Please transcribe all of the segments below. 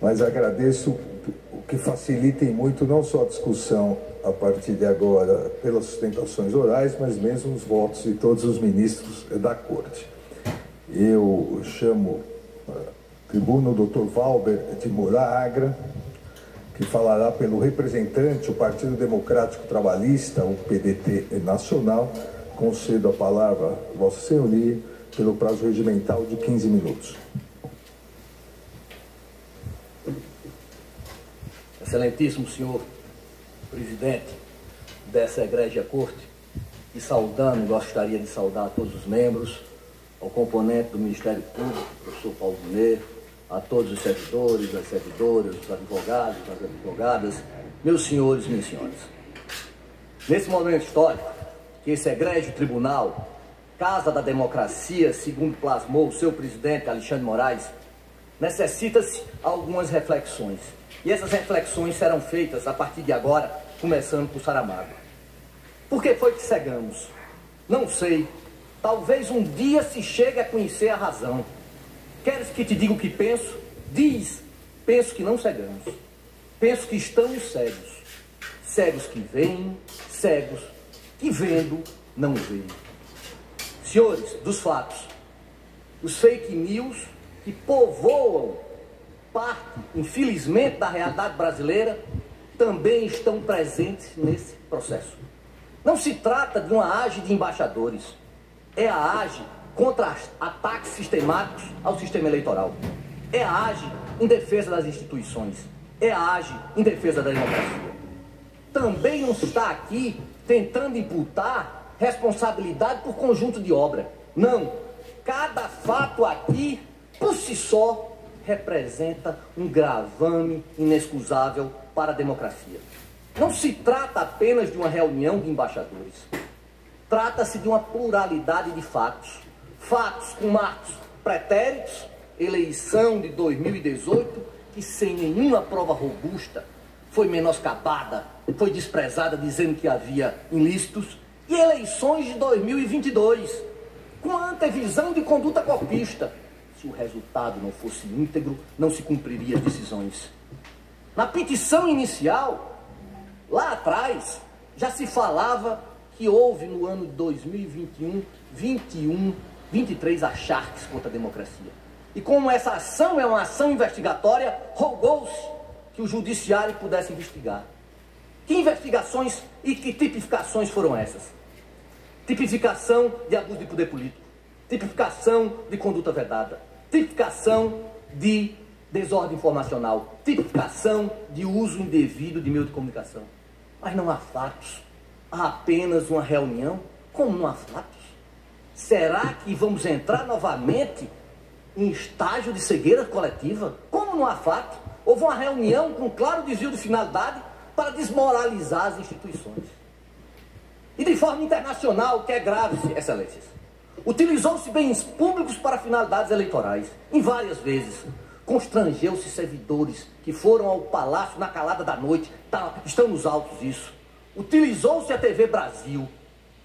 mas agradeço o que facilitem muito não só a discussão a partir de agora pelas sustentações orais, mas mesmo os votos de todos os ministros da Corte. Eu chamo tribuno Dr. Valber de Moura Agra, que falará pelo representante, o Partido Democrático Trabalhista, o PDT Nacional. Concedo a palavra a Vossa Senhoria pelo prazo regimental de 15 minutos. Excelentíssimo senhor presidente dessa egrégia corte, e saudando, gostaria de saudar a todos os membros, ao componente do Ministério Público, professor Paulo Mineiro, a todos os servidores, as servidoras, os advogados, as advogadas, meus senhores e minhas senhoras. Nesse momento histórico, que esse egrégio tribunal, Casa da Democracia, segundo plasmou o seu presidente Alexandre Moraes, necessita-se algumas reflexões. E essas reflexões serão feitas a partir de agora, começando por Saramago. Por que foi que cegamos? Não sei. Talvez um dia se chegue a conhecer a razão. Queres que te diga o que penso? Diz. Penso que não cegamos. Penso que estamos cegos. Cegos que veem, cegos que vendo não veem. Senhores, dos fatos, os fake news que povoam parte, infelizmente, da realidade brasileira, também estão presentes nesse processo. Não se trata de uma AGE de embaixadores, é a AGE contra ataques sistemáticos ao sistema eleitoral, é a AGE em defesa das instituições, é a AGE em defesa da democracia. Também não se está aqui tentando imputar responsabilidade por conjunto de obra. Não, cada fato aqui, por si só, representa um gravame inexcusável para a democracia. Não se trata apenas de uma reunião de embaixadores. Trata-se de uma pluralidade de fatos. Fatos com marcos pretéritos, eleição de 2018, que sem nenhuma prova robusta foi menoscabada, foi desprezada dizendo que havia ilícitos, e eleições de 2022, com a antevisão de conduta golpista. Se o resultado não fosse íntegro, não se cumpriria as decisões. Na petição inicial, lá atrás, já se falava que houve no ano de 2021, 23 achaques contra a democracia. E como essa ação é uma ação investigatória, rogou-se que o judiciário pudesse investigar. Que investigações e que tipificações foram essas? Tipificação de abuso de poder político, tipificação de conduta vedada, tipificação de desordem informacional, tipificação de uso indevido de meio de comunicação. Mas não há fatos, há apenas uma reunião. Como não há fatos? Será que vamos entrar novamente em estágio de cegueira coletiva? Como não há fato? Houve uma reunião com claro desvio de finalidade para desmoralizar as instituições. E de forma internacional, que é grave, excelências. Utilizou-se bens públicos para finalidades eleitorais, em várias vezes. Constrangeu-se servidores que foram ao palácio na calada da noite, estão nos autos isso. Utilizou-se a TV Brasil,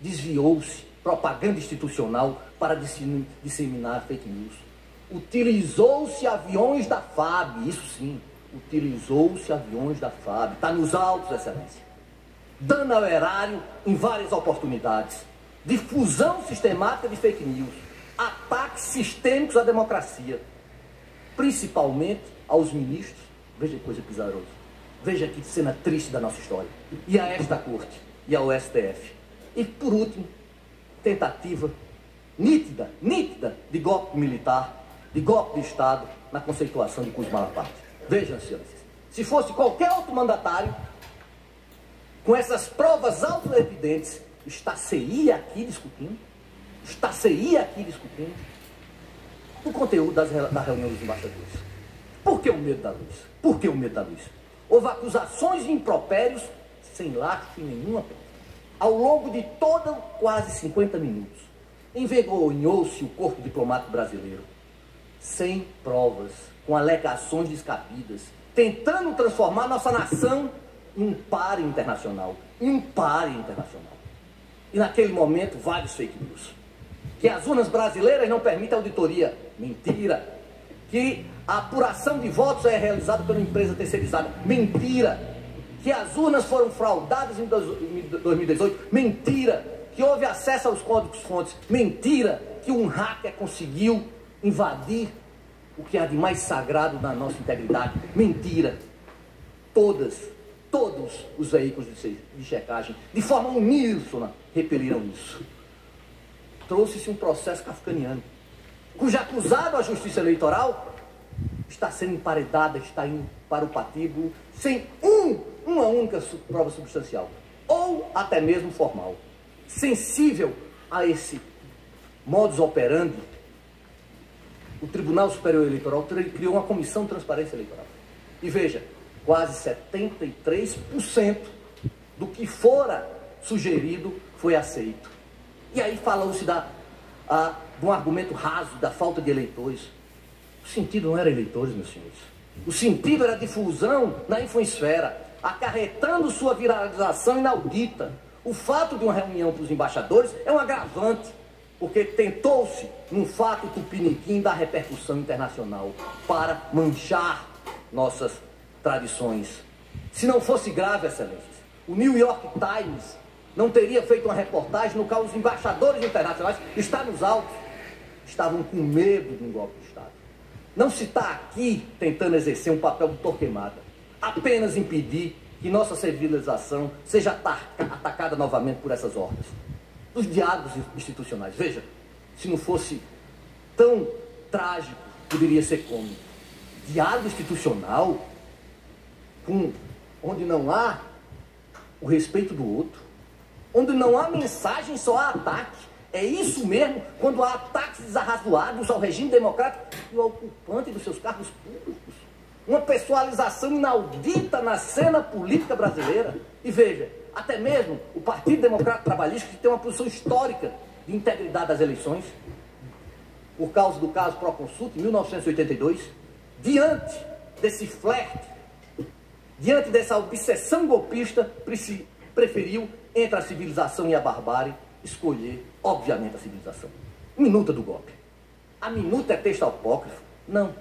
desviou-se propaganda institucional para disseminar fake news. Utilizou-se aviões da FAB, isso sim, utilizou-se aviões da FAB, está nos autos, excelência. Dano ao erário em várias oportunidades. Difusão sistemática de fake news. Ataques sistêmicos à democracia. Principalmente aos ministros. Veja que coisa pesarosa. Veja que cena triste da nossa história. E a esta corte. E ao STF. E por último, tentativa nítida de golpe militar, de golpe de Estado na conceituação de Cruz Malaparte. Vejam, senhores. Se fosse qualquer outro mandatário, com essas provas autoevidentes, está-se-ia aqui discutindo o conteúdo da reunião dos embaixadores. Por que o medo da luz? Por que o medo da luz? Houve acusações de impropérios sem lastro em nenhuma prova. Ao longo de toda quase 50 minutos, envergonhou-se o corpo diplomático brasileiro, sem provas, com alegações descabidas, tentando transformar nossa nação em um páreo internacional. E naquele momento, vários fake news. Que as urnas brasileiras não permitem auditoria. Mentira. Que a apuração de votos é realizada por uma empresa terceirizada. Mentira! Que as urnas foram fraudadas em 2018. Mentira! Que houve acesso aos códigos-fontes. Mentira! Que um hacker conseguiu invadir o que há de mais sagrado na nossa integridade. Mentira! Todos os veículos de checagem, de forma uníssona, repeliram isso. Trouxe-se um processo kafkaniano, cujo acusado à Justiça Eleitoral está sendo emparedado, está indo para o patíbulo, sem uma única prova substancial, ou até mesmo formal. Sensível a esse modus operandi, o Tribunal Superior Eleitoral criou uma comissão de transparência eleitoral. E veja, quase 73% do que fora sugerido foi aceito. E aí falou-se de um argumento raso da falta de eleitores. O sentido não era eleitores, meus senhores. O sentido era difusão na infoesfera, acarretando sua viralização inaudita. O fato de uma reunião para os embaixadores é um agravante, porque tentou-se, num fato tupiniquim, dar repercussão internacional para manchar nossas tradições. Se não fosse grave, excelências, o New York Times não teria feito uma reportagem no qual os embaixadores internacionais, está nos autos, estavam com medo de um golpe de Estado. Não se está aqui tentando exercer um papel de Torquemada, apenas impedir que nossa civilização seja atacada novamente por essas hordas. Dos diálogos institucionais, veja, se não fosse tão trágico, poderia ser cômico. Diálogo institucional, onde não há o respeito do outro, onde não há mensagem, só há ataque. É isso mesmo, quando há ataques desarrazoados ao regime democrático e ao ocupante dos seus cargos públicos. Uma pessoalização inaudita na cena política brasileira. E veja, até mesmo o Partido Democrata Trabalhista, que tem uma posição histórica de integridade das eleições, por causa do caso Proconsulta, em 1982, diante desse flerte, diante dessa obsessão golpista, preferiu, entre a civilização e a barbárie, escolher, obviamente, a civilização. Minuta do golpe. A minuta é texto apócrifo? Não,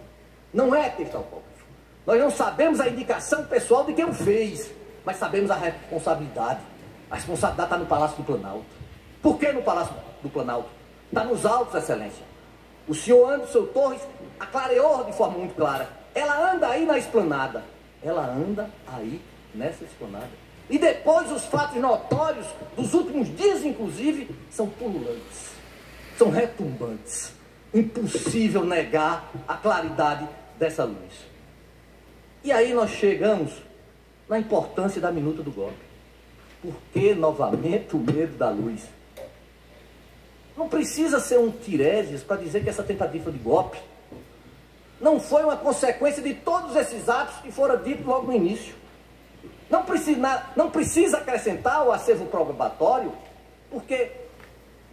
não é texto apócrifo. Nós não sabemos a indicação pessoal de quem o fez, mas sabemos a responsabilidade. A responsabilidade está no Palácio do Planalto. Por que no Palácio do Planalto? Está nos autos, excelência. O senhor Anderson Torres aclareou de forma muito clara. Ela anda aí na esplanada. Ela anda aí nessa esplanada. E depois os fatos notórios dos últimos dias, inclusive, são pululantes, são retumbantes. Impossível negar a claridade dessa luz. E aí nós chegamos na importância da minuta do golpe. Por que, novamente, o medo da luz? Não precisa ser um Tiresias para dizer que essa tentativa de golpe não foi uma consequência de todos esses atos que foram ditos logo no início. Não precisa acrescentar o acervo probatório, porque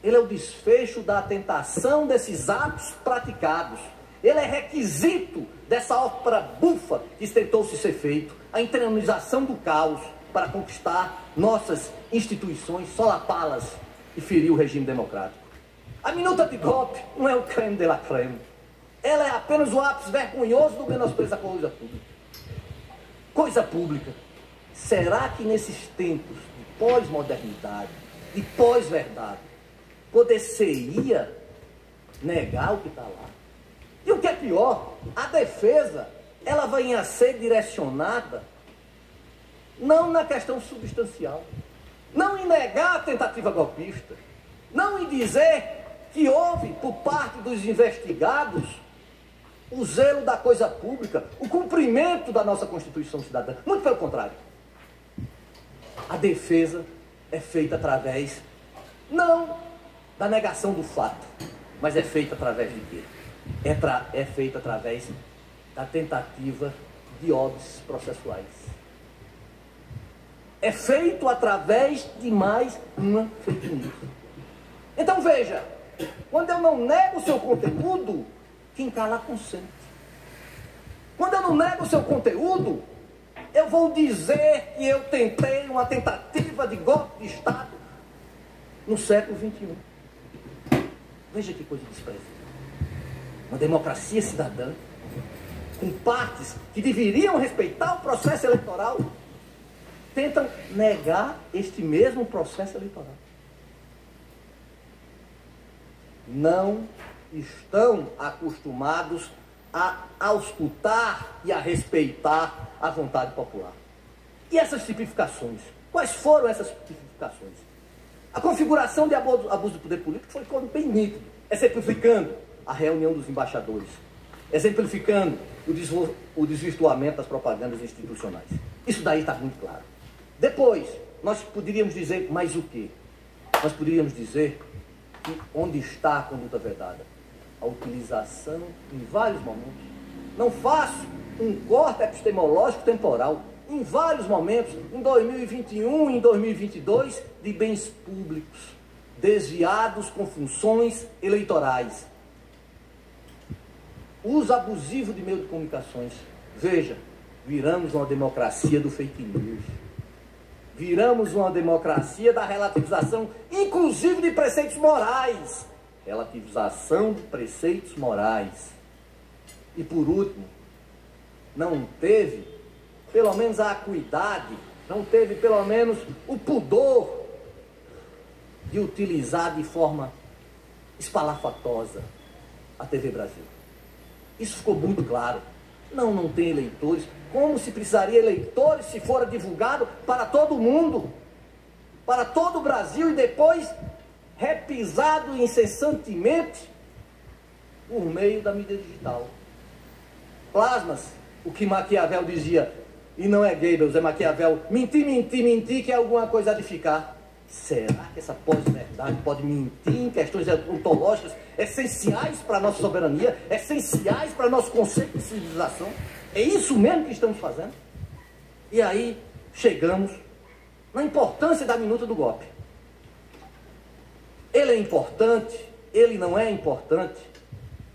ele é o desfecho da tentação desses atos praticados. Ele é requisito dessa ópera bufa que tentou-se ser feito, a internalização do caos para conquistar nossas instituições, solapá-las e ferir o regime democrático. A minuta de golpe não é o creme de la creme. Ela é apenas o ápice vergonhoso do menosprezo à coisa pública. Coisa pública. Será que nesses tempos de pós-modernidade, de pós-verdade, poder-se-ia negar o que está lá? E o que é pior, a defesa, ela vai a ser direcionada não na questão substancial, não em negar a tentativa golpista, não em dizer que houve, por parte dos investigados, o zelo da coisa pública, o cumprimento da nossa Constituição Cidadã. Muito pelo contrário. A defesa é feita através, não da negação do fato, mas é feita através de quê? É feita através da tentativa de óbices processuais. É feito através de mais uma fake news. Então veja, quando eu não nego o seu conteúdo, quem cala consente. Quando eu não nego o seu conteúdo, eu vou dizer que eu tentei uma tentativa de golpe de Estado no século XXI. Veja que coisa desprezível. Uma democracia cidadã com partes que deveriam respeitar o processo eleitoral, tentam negar este mesmo processo eleitoral. Não estão acostumados a auscultar e a respeitar a vontade popular. E essas tipificações? Quais foram essas tipificações? A configuração de abuso do poder político foi bem nítido, exemplificando a reunião dos embaixadores, exemplificando o desvirtuamento das propagandas institucionais. Isso daí está muito claro. Depois, nós poderíamos dizer mais o quê? Nós poderíamos dizer que onde está a conduta vedada? A utilização, em vários momentos, não faço um corte epistemológico temporal, em vários momentos, em 2021, em 2022, de bens públicos, desviados com funções eleitorais. Uso abusivo de meios de comunicações. Veja, viramos uma democracia do fake news. Viramos uma democracia da relativização, inclusive de preceitos morais. Relativização de preceitos morais. E por último, não teve, pelo menos a acuidade, não teve pelo menos o pudor de utilizar de forma espalafatosa a TV Brasil. Isso ficou muito claro. Não tem eleitores. Como se precisaria eleitores se fora divulgado para todo mundo, para todo o Brasil, e depois repisado incessantemente por meio da mídia digital. Plasmas o que Maquiavel dizia, e não é Goebbels, é Maquiavel: mentir, que é alguma coisa a de ficar. Será que essa pós-verdade pode mentir em questões ontológicas essenciais para a nossa soberania, essenciais para o nosso conceito de civilização? É isso mesmo que estamos fazendo? E aí chegamos na importância da minuta do golpe. Ele é importante? Ele não é importante?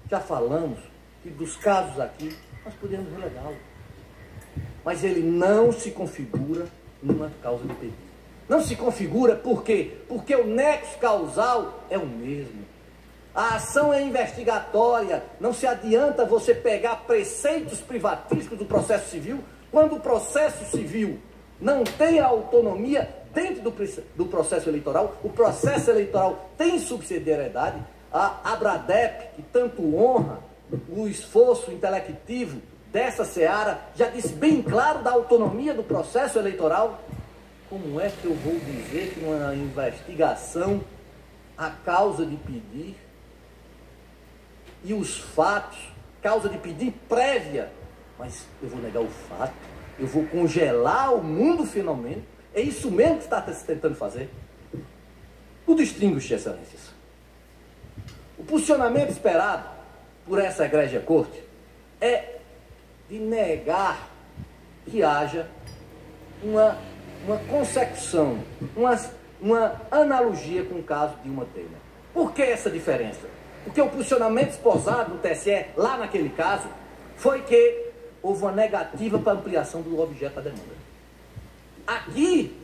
Já falamos que dos casos aqui nós podemos relegá-lo. Mas ele não se configura numa causa de pedido. Não se configura por quê? Porque o nexo causal é o mesmo. A ação é investigatória. Não se adianta você pegar preceitos privatísticos do processo civil quando o processo civil não tem a autonomia dentro do processo eleitoral. O processo eleitoral tem subsidiariedade. A Abradep, que tanto honra o esforço intelectivo dessa seara, já disse bem claro da autonomia do processo eleitoral. Como é que eu vou dizer que uma investigação, a causa de pedir e os fatos, causa de pedir prévia, mas eu vou negar o fato, eu vou congelar o mundo finalmente? É isso mesmo que está tentando fazer? O distingue, excelências. O posicionamento esperado por essa egrégia corte é de negar que haja uma consecução, uma analogia com o caso de Dilma Temer. Por que essa diferença? Porque o posicionamento esposado no TSE, lá naquele caso, foi que houve uma negativa para ampliação do objeto da demanda. Aqui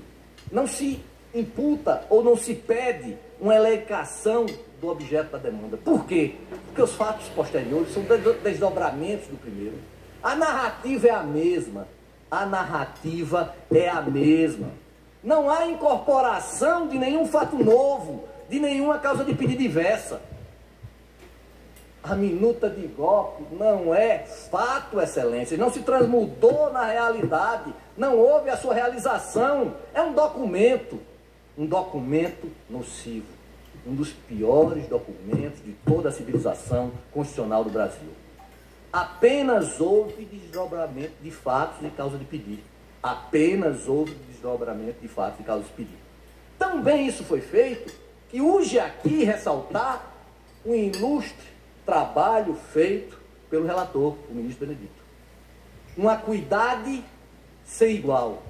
não se imputa ou não se pede uma elecação do objeto da demanda. Por quê? Porque os fatos posteriores são desdobramentos do primeiro. A narrativa é a mesma. A narrativa é a mesma. Não há incorporação de nenhum fato novo, de nenhuma causa de pedido diversa. A minuta de golpe não é fato, excelência, não se transmudou na realidade, não houve a sua realização. É um documento nocivo, um dos piores documentos de toda a civilização constitucional do Brasil. Apenas houve desdobramento de fatos de causa de pedir. Apenas houve desdobramento de fatos de causa de pedir. Também isso foi feito, que urge aqui ressaltar o ilustre trabalho feito pelo relator, o ministro Benedito. Uma acuidade sem igual,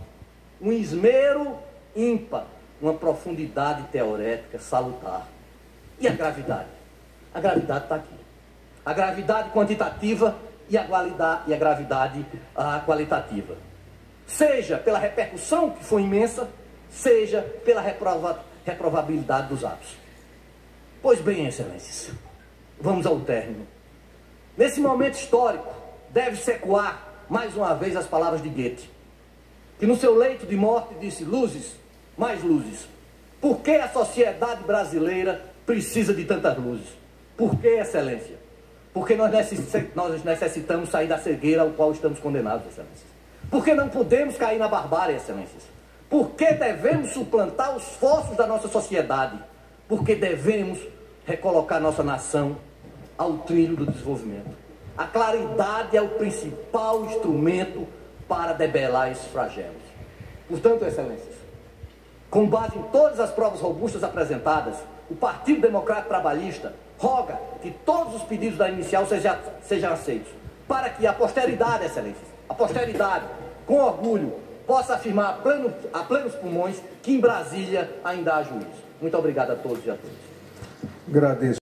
um esmero ímpar, uma profundidade teorética salutar. E a gravidade? A gravidade está aqui. A gravidade quantitativa e a gravidade qualitativa. Seja pela repercussão, que foi imensa, seja pela reprovabilidade dos atos. Pois bem, excelências, vamos ao término. Nesse momento histórico, deve-se ecoar mais uma vez as palavras de Goethe, que no seu leito de morte disse: luzes, mais luzes. Por que a sociedade brasileira precisa de tantas luzes? Por que, Excelência? Porque nós necessitamos sair da cegueira ao qual estamos condenados, Excelência. Porque não podemos cair na barbárie, Excelências. Porque devemos suplantar os fossos da nossa sociedade. Porque devemos recolocar nossa nação ao trilho do desenvolvimento. A claridade é o principal instrumento para debelar esses flagelos. Portanto, Excelências, com base em todas as provas robustas apresentadas, o Partido Democrata Trabalhista roga que todos os pedidos da inicial sejam aceitos, para que a posteridade, Excelências, a posteridade, com orgulho, possa afirmar a plenos pulmões que em Brasília ainda há juízo. Muito obrigado a todos e a todas. Agradeço.